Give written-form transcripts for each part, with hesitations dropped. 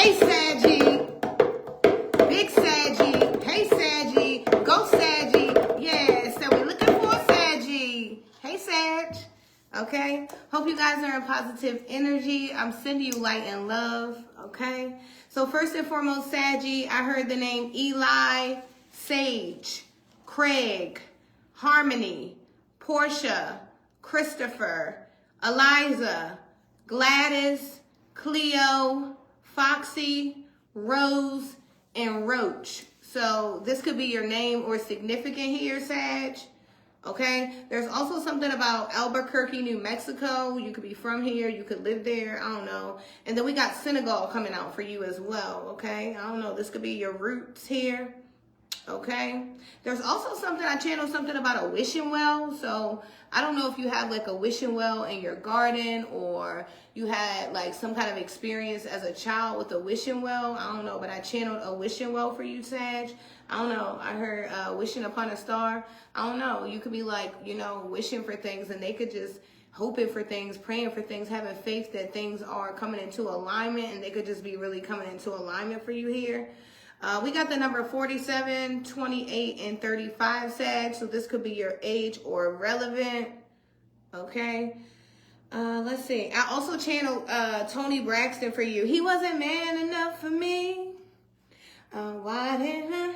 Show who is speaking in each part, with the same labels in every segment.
Speaker 1: Hey, Saggy. Big Saggy. Hey, Saggy. Go, Saggy. Yeah, so we're looking for a Saggy. Hey, Sag. Okay? Hope you guys are in positive energy. I'm sending you light and love. Okay? So first and foremost, Saggy, I heard the name Eli, Sage, Craig, Harmony, Portia, Christopher, Eliza, Gladys, Cleo, Foxy, Rose, and Roach. So this could be your name or significant here, Sag. Okay? There's also something about Albuquerque, New Mexico. You could be from here. You could live there. I don't know. And then we got Senegal coming out for you as well. Okay? I don't know. This could be your roots here. Okay? There's also something, I channeled something about a wishing well. So I don't know if you have like a wishing well in your garden, or you had like some kind of experience as a child with a wishing well. I don't know, but I channeled a wishing well for you, Sag. I don't know. I heard wishing upon a star. I don't know. You could be like, you know, wishing for things, and they could just hoping for things, praying for things, having faith that things are coming into alignment, and they could just be really coming into alignment for you here. We got the number 47, 28, and 35, Sag. So this could be your age or relevant. Okay. Let's see. I also channeled Tony Braxton for you. He wasn't man enough for me. Why didn't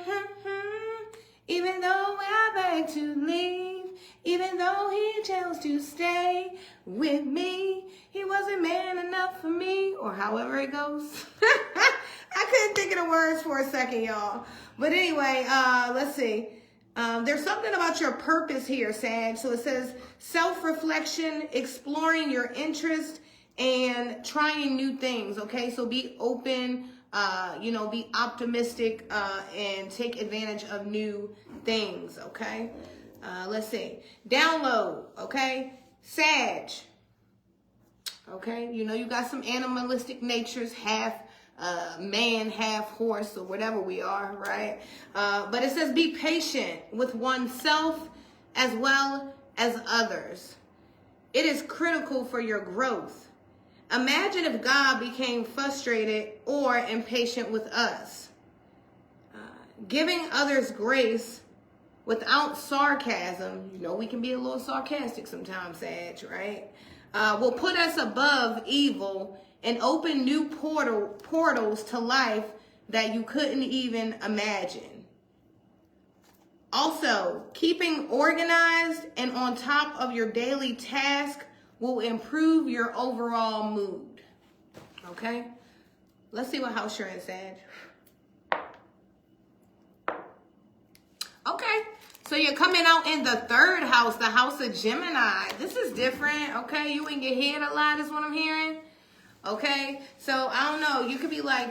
Speaker 1: even though I begged to leave, even though he chose to stay with me, he wasn't man enough for me, or however it goes. I couldn't think of the words for a second, y'all. But anyway, let's see. There's something about your purpose here, Sag. So it says self-reflection, exploring your interest, and trying new things, okay? So be open, be optimistic, and take advantage of new things, okay? Let's see. Download, okay? Sag. Okay? You know you got some animalistic natures, half man, half horse, or whatever we are, right? But it says be patient with oneself as well as others. It is critical for your growth. Imagine if God became frustrated or impatient with us. Giving others grace without sarcasm, you know we can be a little sarcastic sometimes, Sag, right? Will put us above evil and open new portals to life that you couldn't even imagine. Also, keeping organized and on top of your daily task will improve your overall mood. Okay? Let's see what house you're in, Sag. Okay. So you're coming out in the third house, the house of Gemini. This is different, okay? You in your head a lot is what I'm hearing. Okay, so I don't know. You could be like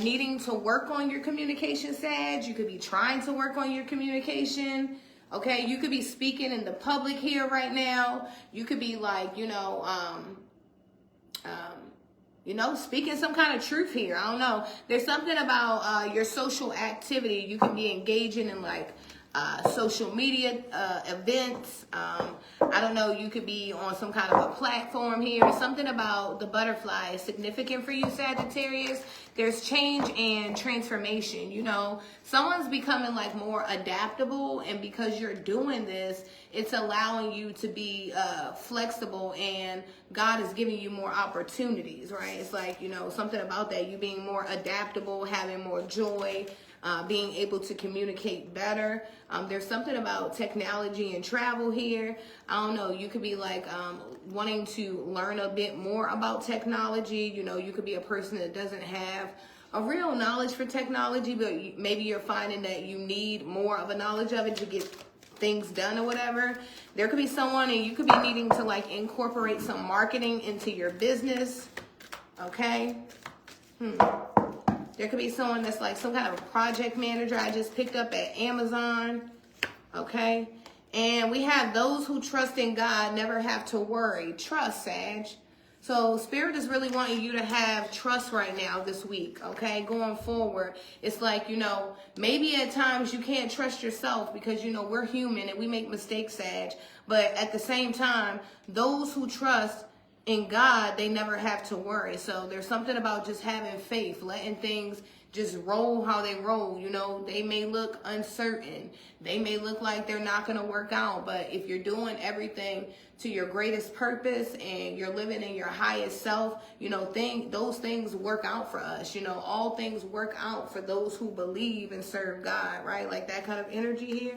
Speaker 1: needing to work on your communication, Sag. You could be trying to work on your communication. Okay, you could be speaking in the public here right now. You could be like, speaking some kind of truth here. I don't know. There's something about your social activity. You can be engaging in like social media events. I don't know, you could be on some kind of a platform here. Something about the butterfly is significant for you, Sagittarius. There's change and transformation. You know, someone's becoming like more adaptable, and because you're doing this, it's allowing you to be flexible, and God is giving you more opportunities, right? It's like, something about that, you being more adaptable, having more joy, being able to communicate better. There's something about technology and travel here. I don't know, you could be like wanting to learn a bit more about technology. You could be a person that doesn't have a real knowledge for technology, but maybe you're finding that you need more of a knowledge of it to get things done or whatever. There could be someone, and you could be needing to like incorporate some marketing into your business. Okay. There could be someone that's like some kind of a project manager I just picked up at Amazon. Okay. And we have those who trust in God never have to worry. Trust, Sag. So Spirit is really wanting you to have trust right now this week, okay? Going forward, it's like, maybe at times you can't trust yourself because, we're human and we make mistakes, Sag. But at the same time, those who trust in God, they never have to worry. So there's something about just having faith, letting things just roll how they roll. You know, they may look uncertain. They may look like they're not going to work out. But if you're doing everything to your greatest purpose and you're living in your highest self, you know, those things work out for us. You know, all things work out for those who believe and serve God, right? Like that kind of energy here.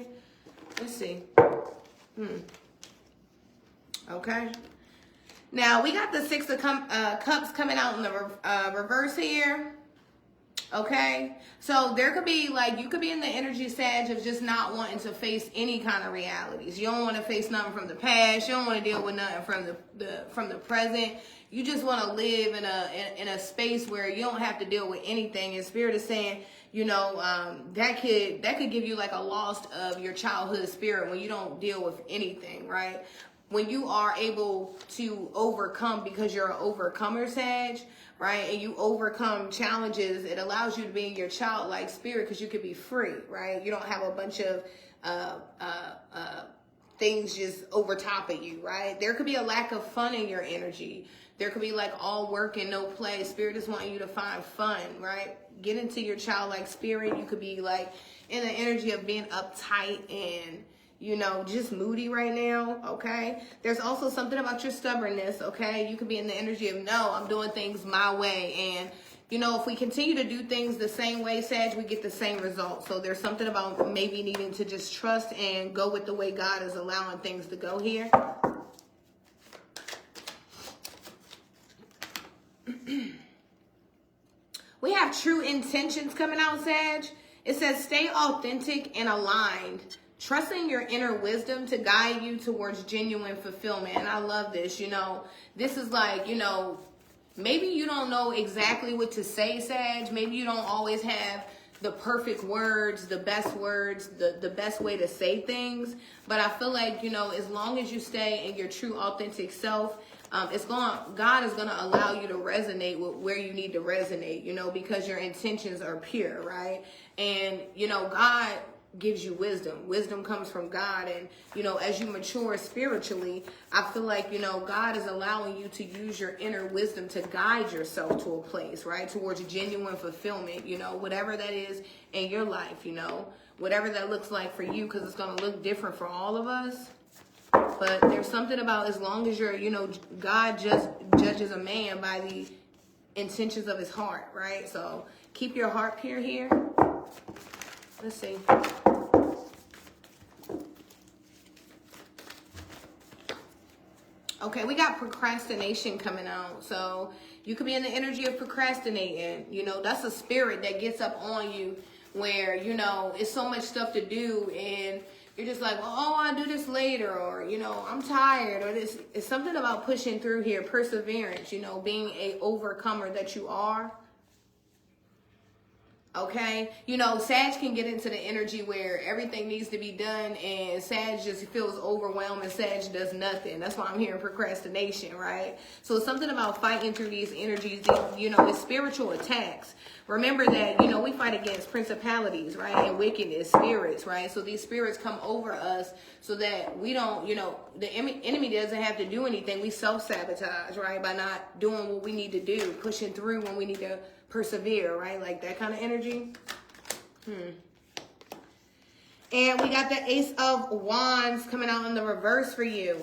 Speaker 1: Let's see. Okay. Now, we got the Six of Cups coming out in the reverse here. Okay, so there could be like, you could be in the energy, Sag, of just not wanting to face any kind of realities. You don't want to face nothing from the past. You don't want to deal with nothing from the present. You just want to live in a space where you don't have to deal with anything. And Spirit is saying, you know, that could give you like a loss of your childhood spirit when you don't deal with anything, right? When you are able to overcome, because you're an overcomer, Sag, right? And you overcome challenges, it allows you to be in your childlike spirit because you can be free, right? You don't have a bunch of things just over top of you, right? There could be a lack of fun in your energy. There could be like all work and no play. Spirit is wanting you to find fun, right? Get into your childlike spirit. You could be like in the energy of being uptight and, you know, just moody right now, okay? There's also something about your stubbornness, okay? You could be in the energy of, no, I'm doing things my way. And, you know, if we continue to do things the same way, Sag, we get the same results. So there's something about maybe needing to just trust and go with the way God is allowing things to go here. We have true intentions coming out, Sag. It says, stay authentic and aligned, trusting your inner wisdom to guide you towards genuine fulfillment. And I love this. You know, this is like, you know, maybe you don't know exactly what to say, Sag. Maybe you don't always have the perfect words, the best way to say things. But I feel like, you know, as long as you stay in your true authentic self, God is going to allow you to resonate with where you need to resonate, you know, because your intentions are pure, right? And, you know, God gives you wisdom. Wisdom comes from God. And, you know, as you mature spiritually, I feel like, you know, God is allowing you to use your inner wisdom to guide yourself to a place, right? Towards genuine fulfillment, you know, whatever that is in your life, you know, whatever that looks like for you, because it's going to look different for all of us. But there's something about, as long as you're, you know, God just judges a man by the intentions of his heart, right? So keep your heart pure here. Let's see. Okay, we got procrastination coming out. So you could be in the energy of procrastinating. You know, that's a spirit that gets up on you where, you know, it's so much stuff to do and you're just like, well, oh, I'll do this later, or, you know, I'm tired, or this. It's something about pushing through here, perseverance, you know, being a overcomer that you are. Okay, you know, Sag can get into the energy where everything needs to be done and Sag just feels overwhelmed and Sag does nothing. That's why I'm hearing procrastination, right? So it's something about fighting through these energies, you know, it's spiritual attacks. Remember that, you know, we fight against principalities, right? And wickedness, spirits, right? So these spirits come over us so that we don't, you know, the enemy doesn't have to do anything. We self-sabotage, right? By not doing what we need to do, pushing through when we need to persevere, right? Like that kind of energy. And we got the Ace of Wands coming out in the reverse for you.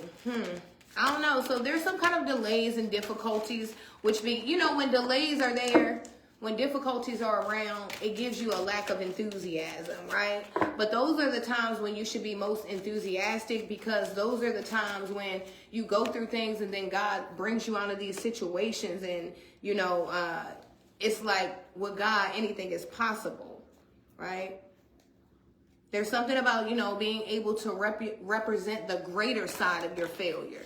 Speaker 1: I don't know. So there's some kind of delays and difficulties, which be, you know, when delays are there, when difficulties are around, it gives you a lack of enthusiasm, right? But those are the times when you should be most enthusiastic, because those are the times when you go through things and then God brings you out of these situations and, you know, it's like with God, anything is possible, right? There's something about, you know, being able to represent the greater side of your failure,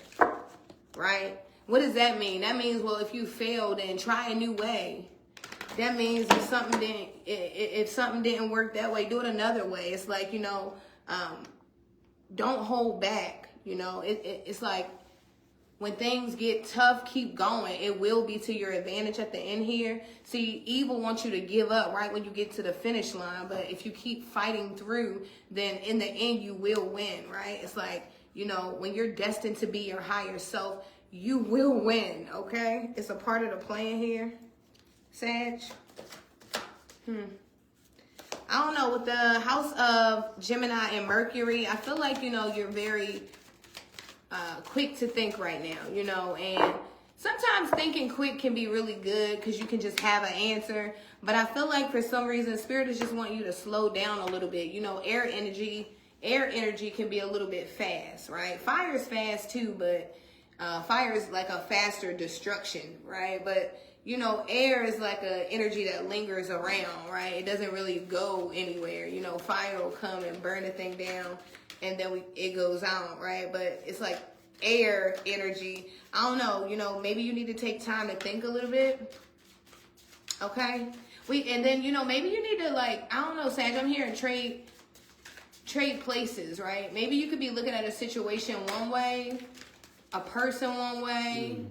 Speaker 1: right? What does that mean? That means, well, if you failed, then try a new way. That means if something didn't work that way, do it another way. It's like, you know, don't hold back. You know, it's like, when things get tough, keep going. It will be to your advantage at the end here. See, evil wants you to give up right when you get to the finish line. But if you keep fighting through, then in the end, you will win, right? It's like, you know, when you're destined to be your higher self, you will win, okay? It's a part of the plan here, Sag. I don't know, with the house of Gemini and Mercury, I feel like, you know, you're very quick to think right now, you know, and sometimes thinking quick can be really good because you can just have an answer. But I feel like for some reason, Spirit is just wanting you to slow down a little bit. You know, air energy can be a little bit fast, right? Fire is fast too, but fire is like a faster destruction, right? But you know, air is like a energy that lingers around, right? It doesn't really go anywhere. You know, fire will come and burn the thing down, and then it goes out, right? But it's like air energy. I don't know, you know, maybe you need to take time to think a little bit. Okay? And then, you know, maybe you need to, like, I don't know, Sag, I'm hearing trade places, right? Maybe you could be looking at a situation one way, a person one way,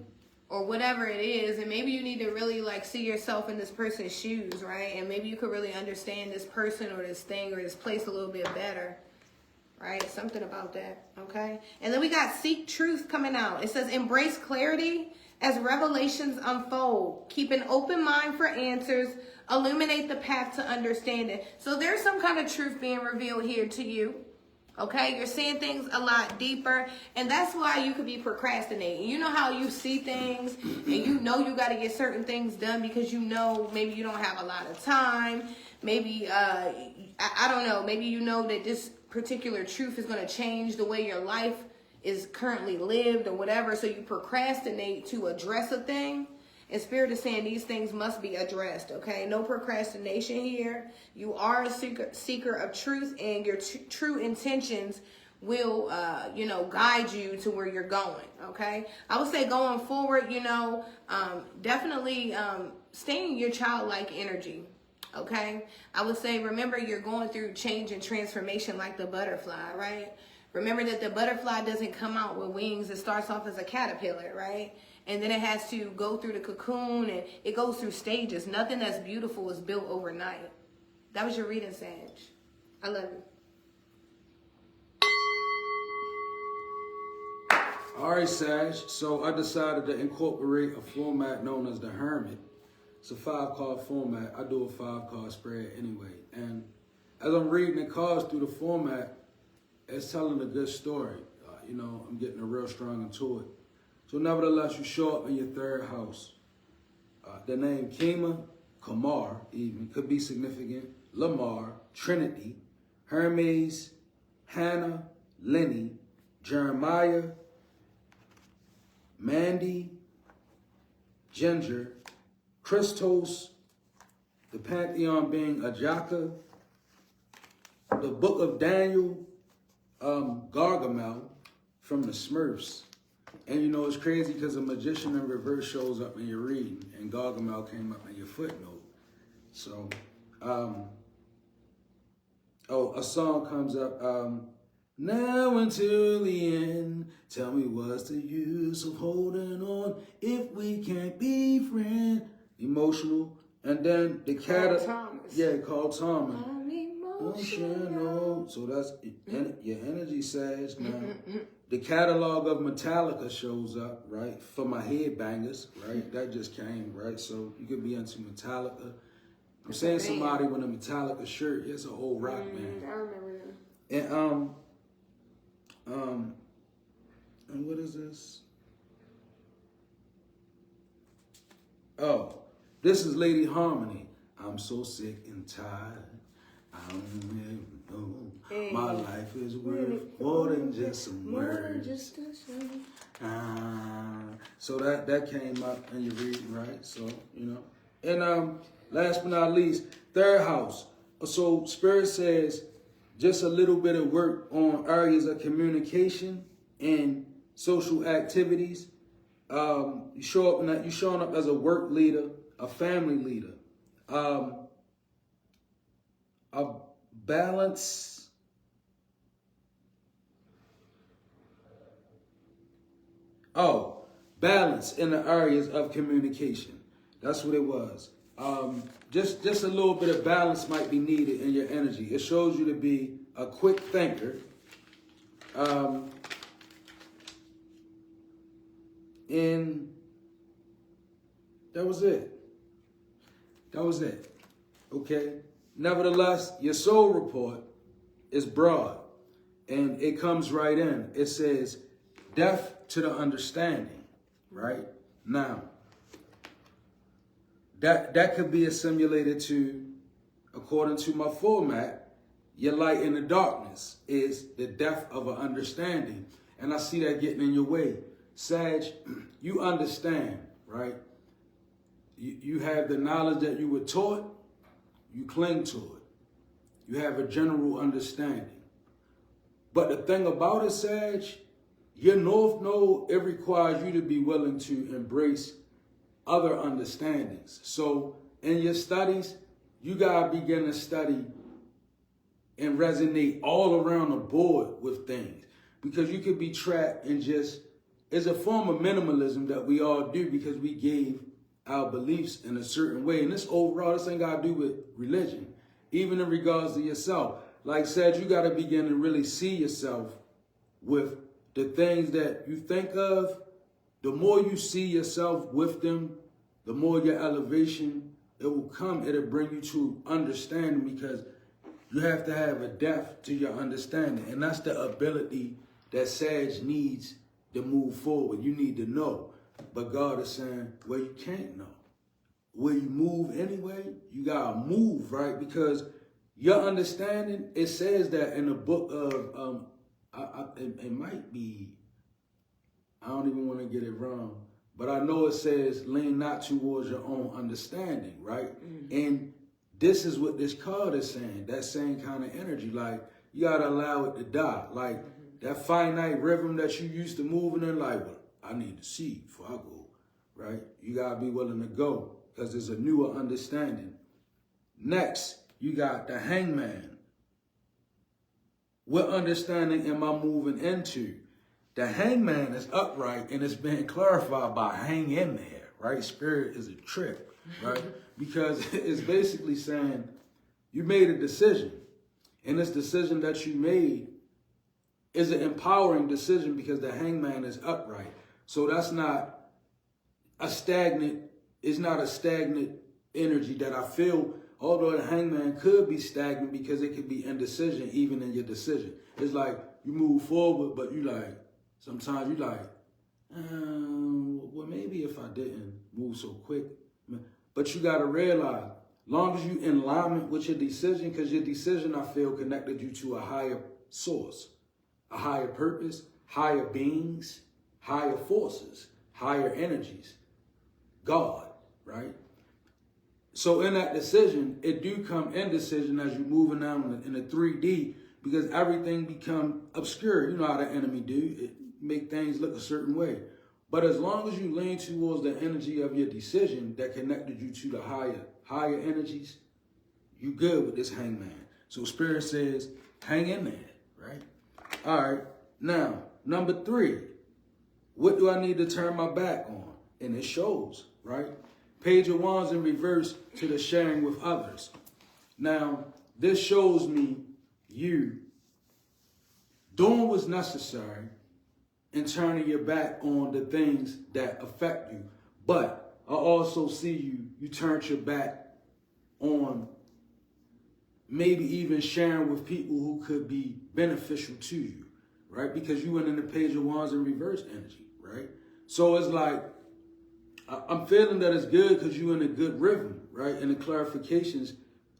Speaker 1: or whatever it is, and maybe you need to really like see yourself in this person's shoes, right? And maybe you could really understand this person or this thing or this place a little bit better, right? Something about that, okay? And then we got Seek Truth coming out. It says, embrace clarity as revelations unfold. Keep an open mind for answers. Illuminate the path to understanding. So there's some kind of truth being revealed here to you. Okay, you're seeing things a lot deeper, and that's why you could be procrastinating. You know how you see things, and you know you got to get certain things done because you know maybe you don't have a lot of time. Maybe, I don't know, maybe you know that this particular truth is going to change the way your life is currently lived or whatever, so you procrastinate to address a thing. And Spirit is saying these things must be addressed, okay? No procrastination here. You are a seeker of truth, and your true intentions will, you know, guide you to where you're going, okay? I would say going forward, you know, definitely stay in your childlike energy, okay? I would say remember you're going through change and transformation like the butterfly, right? Remember that the butterfly doesn't come out with wings. It starts off as a caterpillar, right? And then it has to go through the cocoon, and it goes through stages. Nothing that's beautiful is built overnight. That was your reading, Sag. I love you.
Speaker 2: All right, Sag. So I decided to incorporate a format known as the Hermit. It's a 5-card format. I do a 5-card spread anyway. And as I'm reading the cards through the format, it's telling a good story. You know, I'm getting a real strong into it. So nevertheless, you show up in your 3rd house. The name Kema, Kamar even, could be significant. Lamar, Trinity, Hermes, Hannah, Lenny, Jeremiah, Mandy, Ginger, Christos, the pantheon being Ajaka, the book of Daniel, Gargamel from the Smurfs. And you know, it's crazy because a magician in reverse shows up in your reading, and Gargamel came up in your footnote. So, a song comes up, now until the end, tell me what's the use of holding on if we can't be friends. Emotional. And then the cat, called Thomas. I'm emotional. So that's your energy, Sag. Now, the catalog of Metallica shows up, right? For my headbangers, right? That just came, right? So you could be into Metallica. I'm saying somebody with a Metallica shirt. It's an old rock band.
Speaker 1: I remember them.
Speaker 2: And what is this? Oh, this is Lady Harmony. I'm so sick and tired. I don't even know. My life is worth more than just some words. So that came up in your reading, right? So, you know. And last but not least, 3rd house. So Spirit says just a little bit of work on areas of communication and social activities. You showing up as a work leader, a family leader, a balance. Balance in the areas of communication. That's what it was. Just a little bit of balance might be needed in your energy. It shows you to be a quick thinker. And that was it. That was it. Okay? Nevertheless, your soul report is broad. And it comes right in. It says, deaf to the understanding. Right? Now, that could be assimilated to, according to my format, your light in the darkness is the depth of an understanding. And I see that getting in your way. Sag, you understand, right? You have the knowledge that you were taught, you cling to it. You have a general understanding. But the thing about it, Sag, your North Node, it requires you to be willing to embrace other understandings. So in your studies, you gotta begin to study and resonate all around the board with things. Because you could be trapped in just, it's a form of minimalism that we all do because we gave our beliefs in a certain way. And this overall, this ain't got to do with religion, even in regards to yourself. Like I said, you got to begin to really see yourself with the things that you think of. The more you see yourself with them, the more your elevation, it will come. It'll bring you to understanding because you have to have a depth to your understanding. And that's the ability that Sag needs to move forward. You need to know. But God is saying, well, you can't know. Will you move anyway? You got to move, right? Because your understanding, it says that in the book of, it might be, I don't even want to get it wrong, but I know it says, lean not towards your own understanding, right? Mm-hmm. And this is what this card is saying, that same kind of energy. Like, you got to allow it to die. Like, that finite rhythm that you used to moving in, like, well, I need to see before I go, right? You got to be willing to go because there's a newer understanding. Next, you got the hangman. What understanding am I moving into? The hangman is upright and it's being clarified by hang in there, right? Spirit is a trip, right? Because it's basically saying you made a decision. And this decision that you made is an empowering decision because the hangman is upright. So that's not a stagnant, it's not a stagnant energy that I feel, although the hangman could be stagnant because it could be indecision even in your decision. It's like you move forward, but you like, sometimes you like, well, maybe if I didn't move so quick. But you got to realize, long as you in alignment with your decision, because your decision, I feel, connected you to a higher source, a higher purpose, higher beings, higher forces, higher energies, God, right? So in that decision, it do come indecision as you're moving down in the 3D because everything become obscure. You know how the enemy do. It make things look a certain way. But as long as you lean towards the energy of your decision that connected you to the higher energies, you good with this hangman. So Spirit says, hang in there, right? All right. Now, number 3, what do I need to turn my back on? And it shows, right? Page of Wands in reverse to the sharing with others. Now, this shows me you doing what's necessary and turning your back on the things that affect you. But I also see you turned your back on maybe even sharing with people who could be beneficial to you, right? Because you went in the Page of Wands in reverse energy, right? So it's like, I'm feeling that it's good because you're in a good rhythm, right? And the clarifications,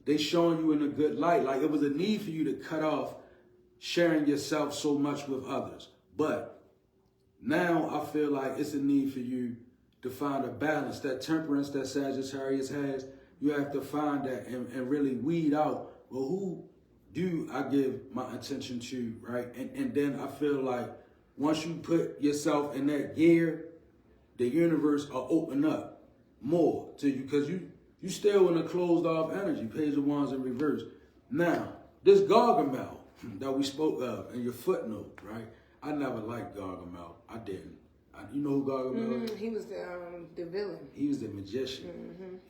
Speaker 2: they showing you in a good light. Like it was a need for you to cut off sharing yourself so much with others. But now I feel like it's a need for you to find a balance. That temperance that Sagittarius has, you have to find that and really weed out, well, who do I give my attention to, right? And then I feel like once you put yourself in that gear, the universe will open up more to you because you still in a closed off energy. Page of Wands in reverse. Now, this Gargamel that we spoke of in your footnote, right? I never liked Gargamel. I didn't. You know who Gargamel is?
Speaker 1: He was the villain.
Speaker 2: He was the magician.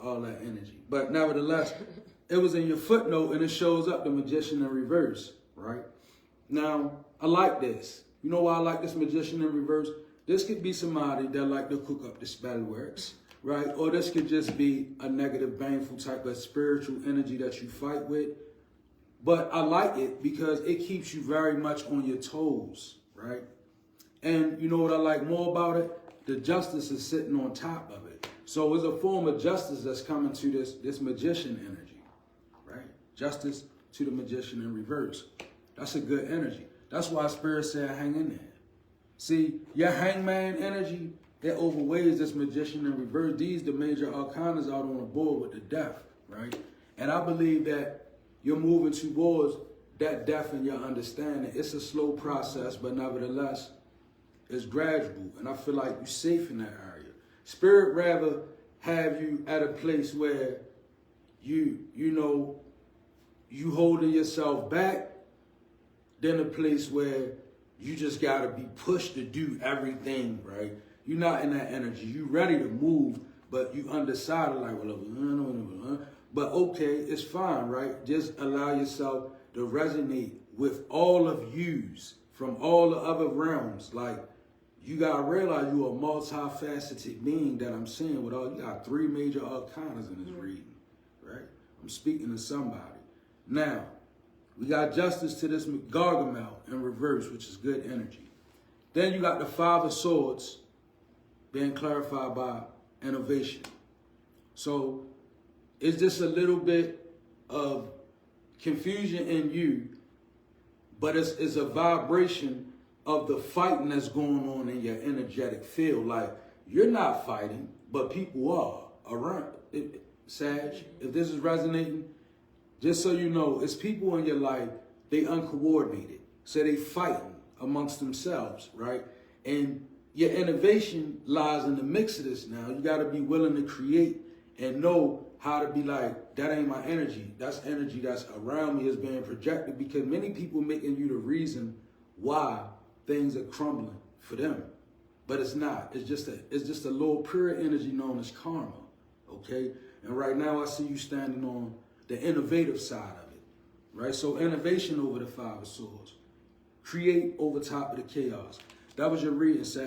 Speaker 2: All that energy. But nevertheless, it was in your footnote and it shows up the magician in reverse, right? Now, I like this. You know why I like this magician in reverse? This could be somebody that like to cook up the spell works, right? Or this could just be a negative, baneful type of spiritual energy that you fight with. But I like it because it keeps you very much on your toes, right? And you know what I like more about it? The justice is sitting on top of it. So it's a form of justice that's coming to this magician energy, right? Justice to the magician in reverse. That's a good energy. That's why Spirit said hang in there. See, your hangman energy, it overweighs this magician in reverse. These the major arcanas out on the board with the death, right? And I believe that you're moving towards that death in your understanding. It's a slow process, but nevertheless, it's gradual. And I feel like you're safe in that area. Spirit rather have you at a place where you holding yourself back than a place where you just got to be pushed to do everything, right? You're not in that energy. You ready to move, but you undecided, like, well, but okay, it's fine, right? Just allow yourself to resonate with all of yous from all the other realms. Like, you got to realize you're a multifaceted being that I'm seeing with all, you got 3 major arcanas in this reading, right? I'm speaking to somebody. Now, we got justice to this Gargamel in reverse, which is good energy. Then you got the 5 of Swords being clarified by innovation. So it's just a little bit of confusion in you, but it's a vibration of the fighting that's going on in your energetic field. Like, you're not fighting, but people are around. Sag, if this is resonating, just so you know, it's people in your life, they uncoordinated. So they fighting amongst themselves, right? And your innovation lies in the mix of this now. You got to be willing to create and know how to be like, that ain't my energy. That's energy that's around me is being projected, because many people making you the reason why things are crumbling for them. But it's not. It's just a low pure energy known as karma, okay? And right now I see you standing on the innovative side of it, right? So innovation over the 5 of Swords. Create over top of the chaos. That was your reading, Sag.